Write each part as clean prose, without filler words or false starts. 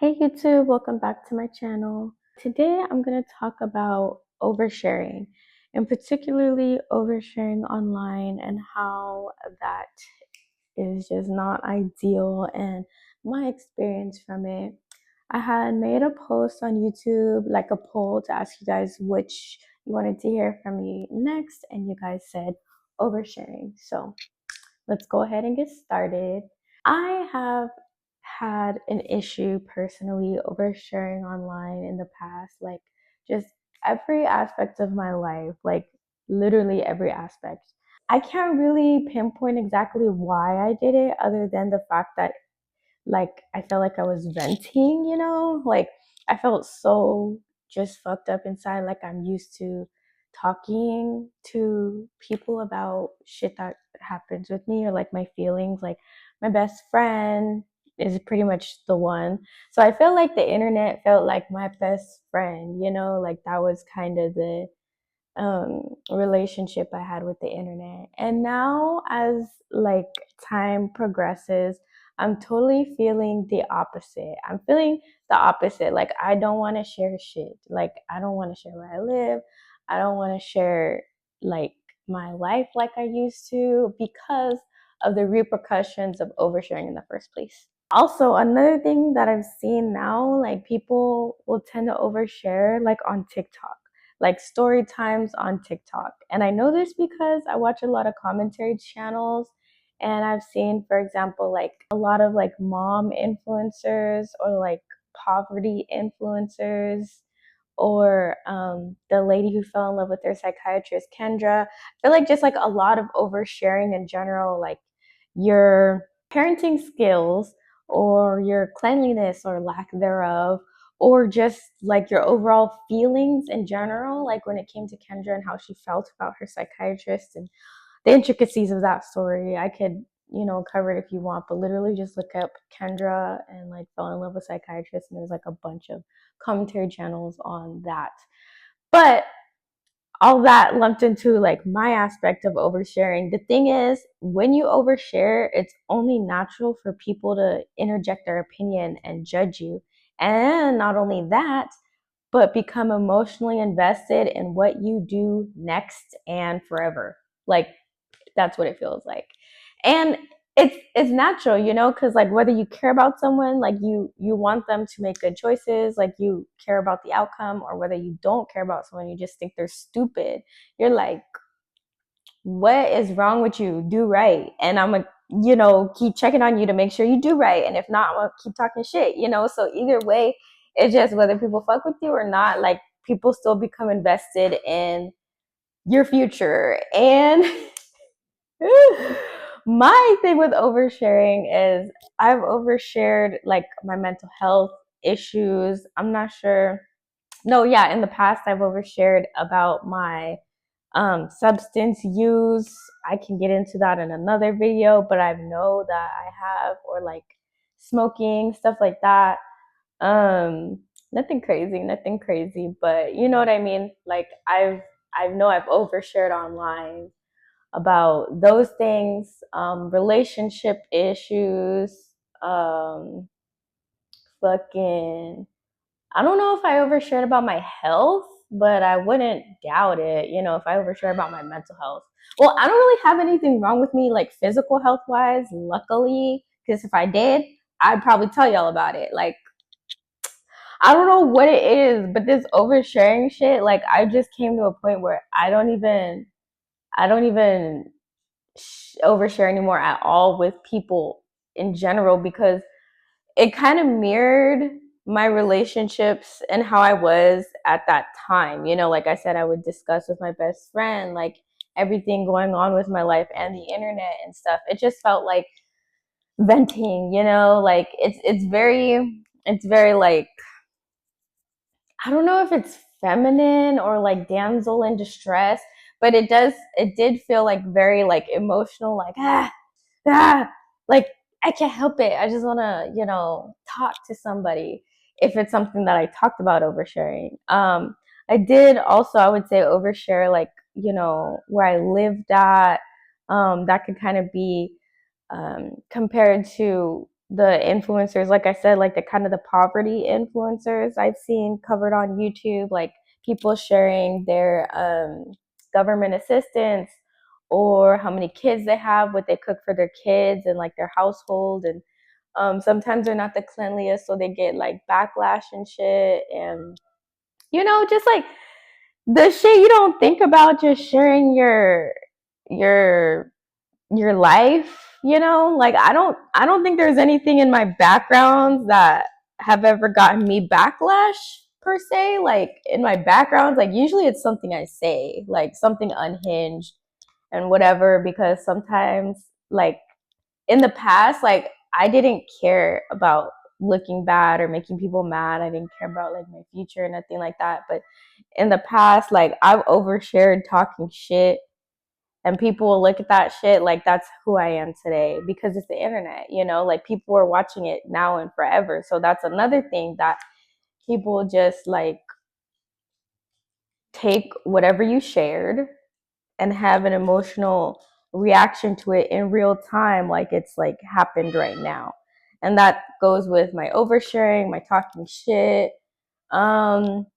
Hey YouTube, welcome back to my channel. Today I'm going to talk about oversharing, and particularly oversharing online and how that is just not ideal and my experience from it. I had made a post on YouTube, like a poll to ask you guys which you wanted to hear from me next, and you guys said oversharing. So let's go ahead and get started. I have had an issue personally oversharing online in the past, like just every aspect of my life, like literally every aspect. I can't really pinpoint exactly why I did it other than the fact that like I felt like I was venting, like I felt so just fucked up inside. Like I'm used to talking to people about shit that happens with me or like my feelings. Like my best friend is pretty much the one. So I feel like the internet felt like my best friend, like that was kind of the relationship I had with the internet. And now as like time progresses, I'm totally feeling the opposite. I'm feeling the opposite. Like I don't want to share shit. Like I don't want to share where I live. I don't want to share like my life like I used to because of the repercussions of oversharing in the first place. Also, another thing that I've seen now, like people will tend to overshare like on TikTok, like story times on TikTok. And I know this because I watch a lot of commentary channels and I've seen, for example, like a lot of like mom influencers or like poverty influencers or the lady who fell in love with their psychiatrist, Kendra. I feel like just like a lot of oversharing in general, like your parenting skills or your cleanliness or lack thereof, or just like your overall feelings in general, like when it came to Kendra and how she felt about her psychiatrist and the intricacies of that story. I could, cover it if you want, but literally just look up Kendra and like fell in love with psychiatrist, and there's like a bunch of commentary channels on that. But all that lumped into like my aspect of oversharing. The thing is, when you overshare, it's only natural for people to interject their opinion and judge you. And not only that, but become emotionally invested in what you do next and forever. Like that's what it feels like. And it's natural, because like whether you care about someone, like you want them to make good choices, like you care about the outcome, or whether you don't care about someone, you just think they're stupid. You're like, what is wrong with you? Do right. And I'm gonna, keep checking on you to make sure you do right. And if not, I'm gonna keep talking shit, So either way, it's just whether people fuck with you or not, like people still become invested in your future. And my thing with oversharing is I've overshared like my mental health issues. I'm not sure. No, yeah, in the past I've overshared about my substance use. I can get into that in another video, but I know that I have, or like smoking, stuff like that. Um nothing crazy, but you know what I mean? Like I know I've overshared online about those things, relationship issues, um, fucking, I don't know if I overshared about my health, but I wouldn't doubt it, if I overshare about my mental health. Well, I don't really have anything wrong with me, like physical health wise, luckily, because if I did, I'd probably tell y'all about it. Like, I don't know what it is, but this oversharing shit, like, I just came to a point where I don't even overshare anymore at all with people in general, because it kind of mirrored my relationships and how I was at that time. Like I said, I would discuss with my best friend like everything going on with my life and the internet and stuff. It just felt like venting, like it's very like, I don't know if it's feminine or like damsel in distress, but it did feel like very like emotional, like like I can't help it. I just want to, talk to somebody if it's something that I talked about oversharing. I did also, I would say, overshare, like, where I lived at. That could kind of be compared to the influencers, like I said, like the kind of the poverty influencers I've seen covered on YouTube, like people sharing their government assistance or how many kids they have, what they cook for their kids and like their household. And sometimes they're not the cleanliest, so they get like backlash and shit. And, you know, just like the shit you don't think about, just sharing your your life, you know? Like I don't think there's anything in my backgrounds that have ever gotten me backlash per se. Like in my backgrounds, like usually it's something I say, like something unhinged and whatever, because sometimes like in the past, like I didn't care about looking bad or making people mad. I didn't care about like my future or nothing like that. But in the past, like I've overshared talking shit, and people will look at that shit like that's who I am today because it's the internet, you know, like people are watching it now and forever. So that's another thing that people just like take whatever you shared and have an emotional reaction to it in real time, like it's like happened right now. And that goes with my oversharing, my talking shit, um,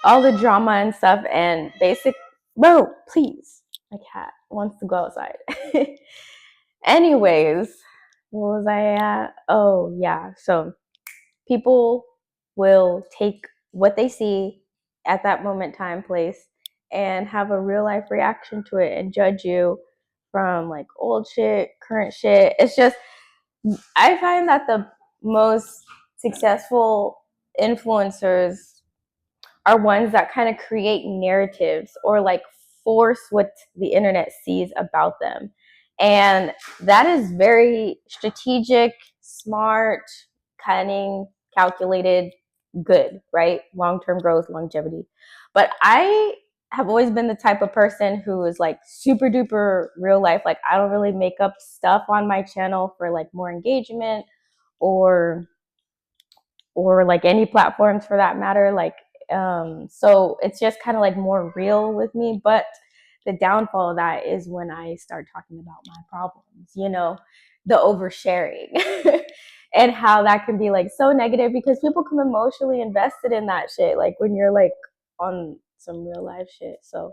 all the drama and stuff, and basic. Bro, please, my cat wants to go outside. Anyways, what was I at? Oh, yeah. So people will take what they see at that moment, time, place, and have a real life reaction to it and judge you from like old shit, current shit. It's just, I find that the most successful influencers are ones that kind of create narratives or like force what the internet sees about them. And that is very strategic, smart, cunning, calculated, good, right? Long term growth, longevity. But I have always been the type of person who is like super duper real life. Like, I don't really make up stuff on my channel for like more engagement or like any platforms for that matter. Like, so it's just kind of like more real with me. But the downfall of that is when I start talking about my problems, you know, the oversharing and how that can be like so negative because people come emotionally invested in that shit. Like when you're like on some real life shit. So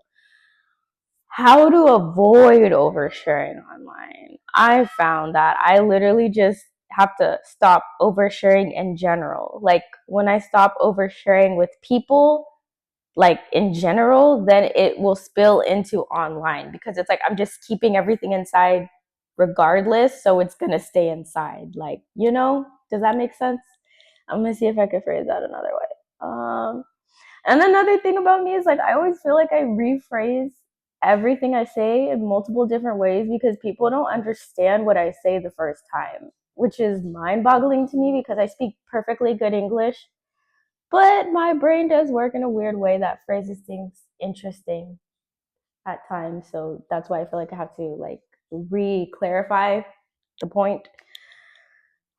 how to avoid oversharing online. I found that I literally just have to stop oversharing in general. Like when I stop oversharing with people, like in general, then it will spill into online because it's like I'm just keeping everything inside regardless. So it's going to stay inside. Like, you know, does that make sense? I'm going to see if I can phrase that another way. And another thing about me is like I always feel like I rephrase everything I say in multiple different ways because people don't understand what I say the first time, which is mind-boggling to me because I speak perfectly good English, but my brain does work in a weird way that phrases things interesting at times. So that's why I feel like I have to like re-clarify the point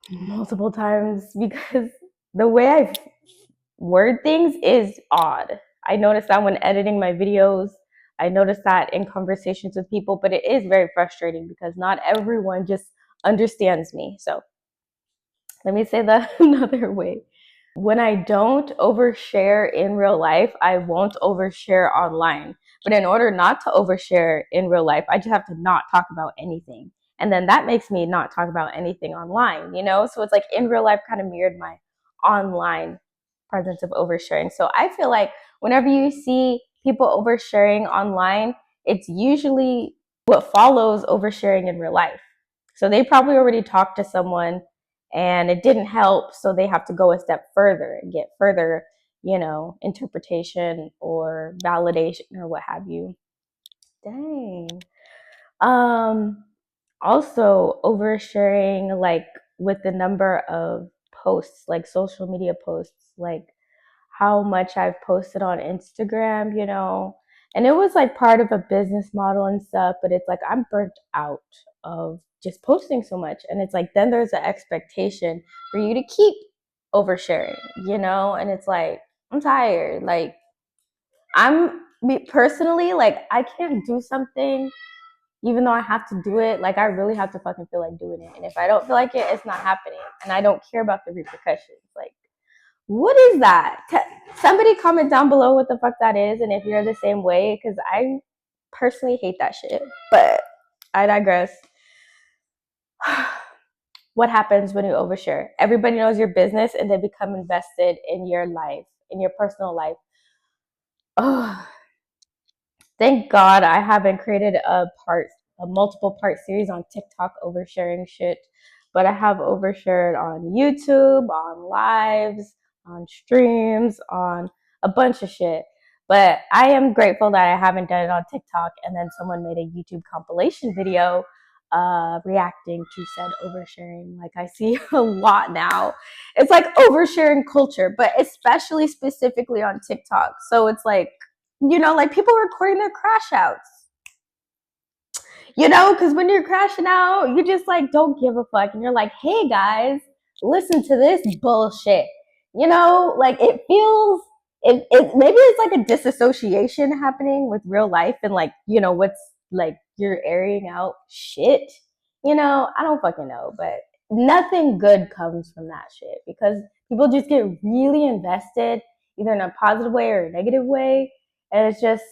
multiple times because the way I word things is odd. I notice that when editing my videos. I notice that in conversations with people, but it is very frustrating because not everyone just understands me. So let me say that another way. When I don't overshare in real life, I won't overshare online. But in order not to overshare in real life, I just have to not talk about anything. And then that makes me not talk about anything online, you know? So it's like in real life kind of mirrored my online presence of oversharing. So I feel like whenever you see people oversharing online, it's usually what follows oversharing in real life. So they probably already talked to someone and it didn't help, so they have to go a step further and get further, you know, interpretation or validation or what have you. Dang. um Also oversharing like with the number of posts, like social media posts, like how much I've posted on Instagram, you know. And it was like part of a business model and stuff, but it's like I'm burnt out of just posting so much. And it's like then there's an expectation for you to keep oversharing, you know? And it's like I'm tired. Like I'm me personally, like I can't do something even though I have to do it, like I really have to fucking feel like doing it. And if I don't feel like it, it's not happening. And I don't care about the repercussions. Like, what is that? Somebody comment down below what the fuck that is, and if you're the same way, because I personally hate that shit. But I digress. What happens when you overshare? Everybody knows your business and they become invested in your life, in your personal life. Oh, thank God I haven't created a multiple part series on TikTok oversharing shit, but I have overshared on YouTube, on lives, on streams, on a bunch of shit. But I am grateful that I haven't done it on TikTok, and then someone made a YouTube compilation video reacting to said oversharing. Like I see a lot now. It's like oversharing culture, but especially specifically on TikTok. So it's like, like people recording their crash outs, because when you're crashing out, you just like don't give a fuck. And you're like, hey guys, listen to this bullshit. Like it feels, maybe it's like a disassociation happening with real life and like, what's like you're airing out shit. I don't fucking know, but nothing good comes from that shit because people just get really invested either in a positive way or a negative way. And it's just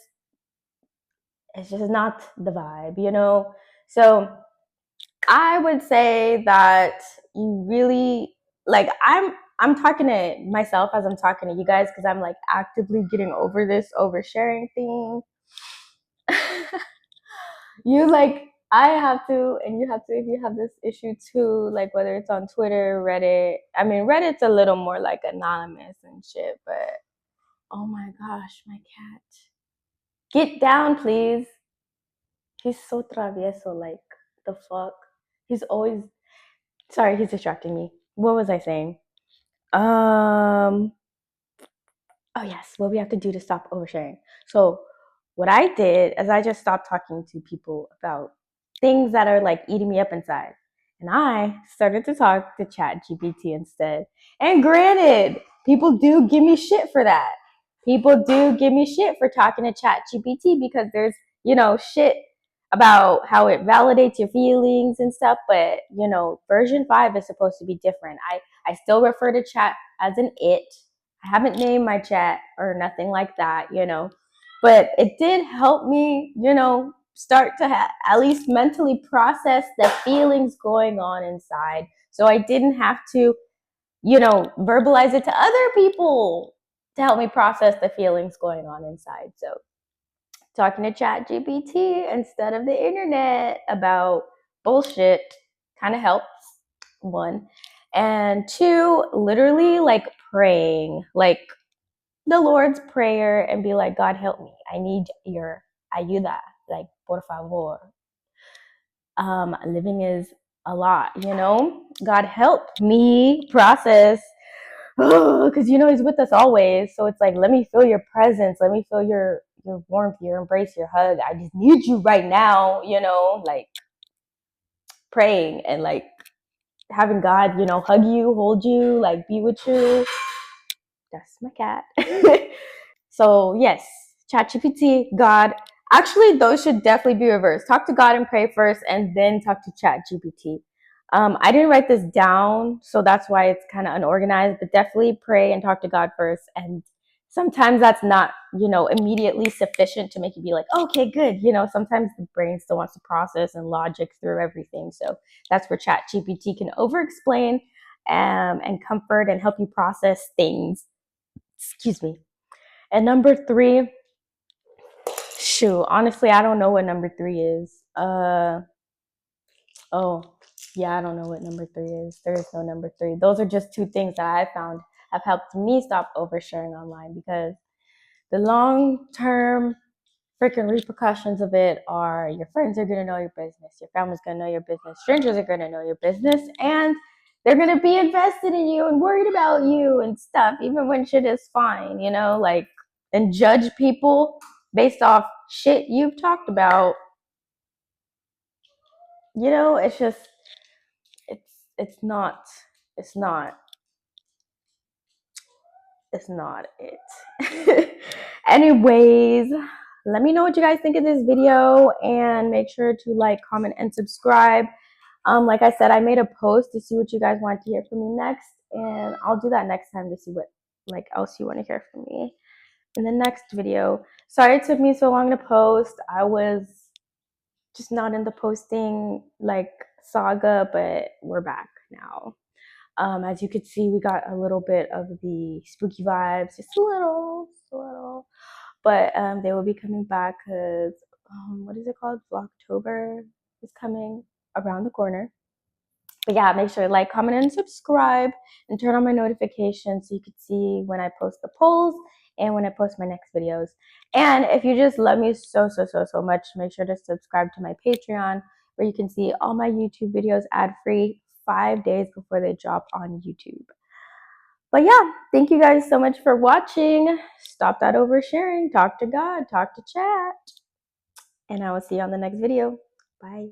not the vibe. So I would say that you really like I'm talking to myself as I'm talking to you guys because I'm like actively getting over this oversharing thing. You like I have to and you have to if you have this issue too, like whether it's on Twitter, Reddit. I mean Reddit's a little more like anonymous and shit, but oh my gosh, my cat. Get down, please. He's so travieso, like the fuck. He's always sorry, he's distracting me. What was I saying? Um oh yes, what we have to do to stop oversharing. So what I did is I just stopped talking to people about things that are like eating me up inside. And I started to talk to Chat GPT instead. And granted, people do give me shit for that. People do give me shit for talking to Chat GPT because there's, shit about how it validates your feelings and stuff. But, version 5 is supposed to be different. I still refer to Chat as an it. I haven't named my chat or nothing like that, but it did help me, start to at least mentally process the feelings going on inside. So I didn't have to, verbalize it to other people to help me process the feelings going on inside. So talking to Chat GPT instead of the internet about bullshit kind of helps, one. And two, literally like praying, like the Lord's Prayer and be like, God help me. I need your ayuda. Like, por favor. Living is a lot, God help me process. Because he's with us always. So it's like, let me feel your presence. Let me feel your warmth, your embrace, your hug. I just need you right now, like praying and like having God, hug you, hold you, like be with you. That's my cat. So yes, ChatGPT, God. Actually, those should definitely be reversed. Talk to God and pray first, and then talk to ChatGPT. I didn't write this down, so that's why it's kind of unorganized. But definitely pray and talk to God first. And sometimes that's not, immediately sufficient to make you be like, okay, good. Sometimes the brain still wants to process and logic through everything. So that's where ChatGPT can over-explain and comfort and help you process things. Excuse me. And number 3, shoot, honestly, I don't know what number 3 is. Oh, yeah, I don't know what number 3 is. There is no number 3. Those are just 2 things that I found have helped me stop oversharing online because the long-term freaking repercussions of it are your friends are going to know your business, your family's going to know your business, strangers are going to know your business, and they're going to be invested in you and worried about you and stuff, even when shit is fine, like, and judge people based off shit you've talked about. It's just, it's not, it's not, it's not it. Anyways, let me know what you guys think of this video, and make sure to like, comment, and subscribe. Like I said, I made a post to see what you guys want to hear from me next, and I'll do that next time to see what like else you want to hear from me in the next video. Sorry it took me so long to post. I was just not in the posting like saga, but we're back now. As you could see, we got a little bit of the spooky vibes, just a little, but they will be coming back because what is it called? Vlogtober is coming around the corner. But yeah, make sure to like, comment, and subscribe, and turn on my notifications so you can see when I post the polls and when I post my next videos. And if you just love me so much, make sure to subscribe to my Patreon, where you can see all my YouTube videos ad-free 5 days before they drop on YouTube. But yeah, thank you guys so much for watching. Stop that oversharing. Talk to God, talk to chat. And I will see you on the next video. Bye.